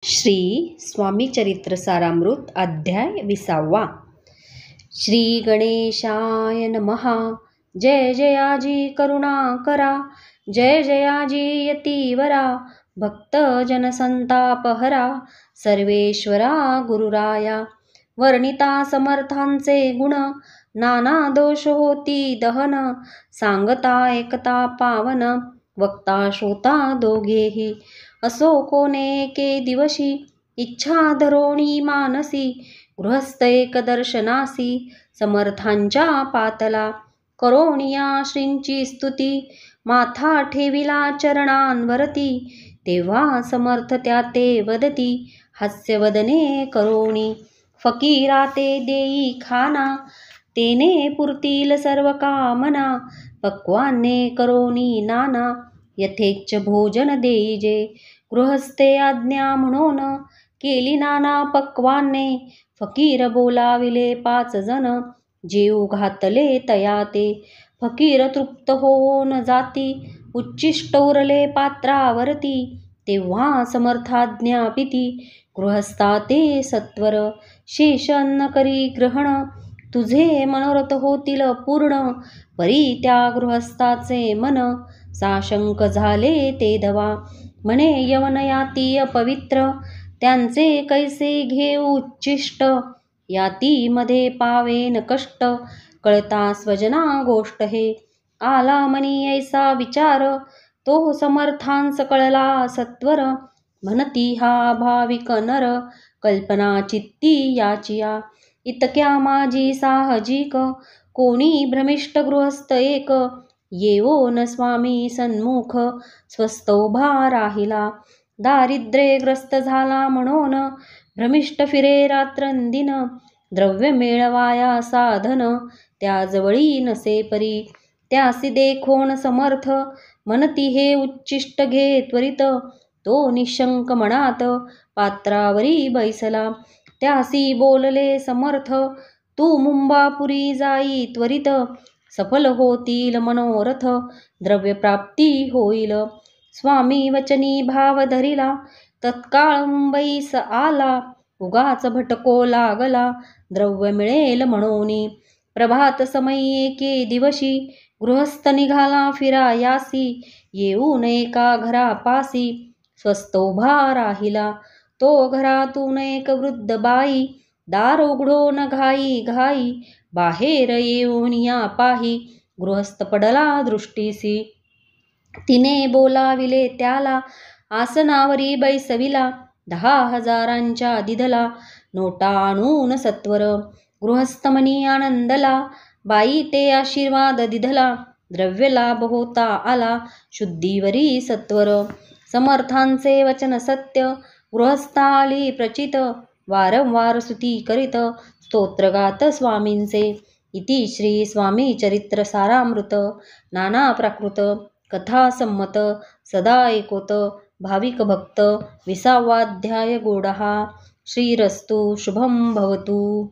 श्री स्वामी चरित्र सारामृत अध्याय 20. श्री गणेशाय नमः. जय जयाजी करुणाकरा, जय जयाजी यतीवरा, भक्त जनसंतापहरा, सर्वेश्वरा गुरुराया. वर्णिता समर्थांचे गुण, नाना दोष होती दहन, सांगता एकता पावन, वक्ता श्रोता दोघेही. असो कोणे एके दिवशी, इच्छा धरोणी मानसी, गृहस्थ एक दर्शनासी, समर्थांच्या पातला. करोनिया श्रींची स्तुती, माथा ठेविला चरणांवरती, तेव्हा समर्थ त्या ते वदती, हास्यवदने करोणी. फकीरा ते देई खाना, तेने पुरतील सर्व कामना, पक्वाने करोनी नाना, यथेच्छ भोजन देईजे. गृहस्थे आज्ञा म्हणून, केली नाना पक्वाने, फकीर बोलाविले 5 जण, जेऊ घातले तया ते. फकीर तृप्त होऊन जाती, उच्चिष्ट उरले पात्रावरती, तेव्हा समर्थाज्ञा पिती, गृहस्था ते सत्वर. शेष अन्न करी ग्रहण, तुझे मनोरथ होतील पूर्ण, परी त्या गृहस्थाचे मन, साशंक झाले ते धवा. म्हणे यवन याती अपवित्र, त्यांचे कैसे घेऊ उच्चिष्ट, याती मध्ये पावेन कष्ट, कळता स्वजना गोष्ट हे. आला मनी ऐसा विचार, तो समर्थांस कळला सत्वर, म्हणती हा भाविक नर, कल्पना चित्ती याचिया. इतक्या माझी साहजिक, कोणी भ्रमिष्ट गृहस्थ एक, येवोन स्वामी सन्मुख, स्वस्थ उभा राहिला. दारिद्र्यग्रस्त झाला म्हणून, भ्रमिष्ट फिरे रात्रंदिन, द्रव्य मिळवाया साधन, त्याजवळी नसे परी. त्यासी देखोन समर्थ, म्हणती हे उच्चिष्ट घे त्वरित, तो निशंक मनात पात्रावरी बैसला. त्यासी बोलले समर्थ, तू मुंबापुरी जाई त्वरित, सफल होतील मनोरथ, द्रव्यप्राप्ती होईल. स्वामी वचनी भाव धरिला, तत्काळ मुंबईस आला, उगाच भटको लागला, द्रव्य मिळेल म्हणूनी. प्रभात समयी एके दिवशी, गृहस्थ निघाला फिरायासी, येऊन एका घरापासी, स्वस्थ उभा राहिला. तो घरातून एक वृद्ध बाई, दार उघडून घाई घाई, बाहेर येऊन या पाही, गृहस्थ पडला दृष्टीसी. तिने बोलाविले त्याला, आसनावरी बैसविला, 10,000 दिधला, नोटा आणून सत्वर. गृहस्थ मनी आनंदला, बाई ते आशीर्वाद दिधला, द्रव्य लाभ होता आला, शुद्धीवरी सत्वर. समर्थांचे वचन सत्य, गृहस्थाली प्रचित, वारंवार स्तुती करीत, स्तोत्रगात स्वामींचे. इति श्री स्वामी चरित्र सारामृत. नाना प्राकृत कथा संमत, सदा ऐकोत भाविक भक्त. 20वाध्याय गोडहा. श्रीरस्तु शुभं भवतु.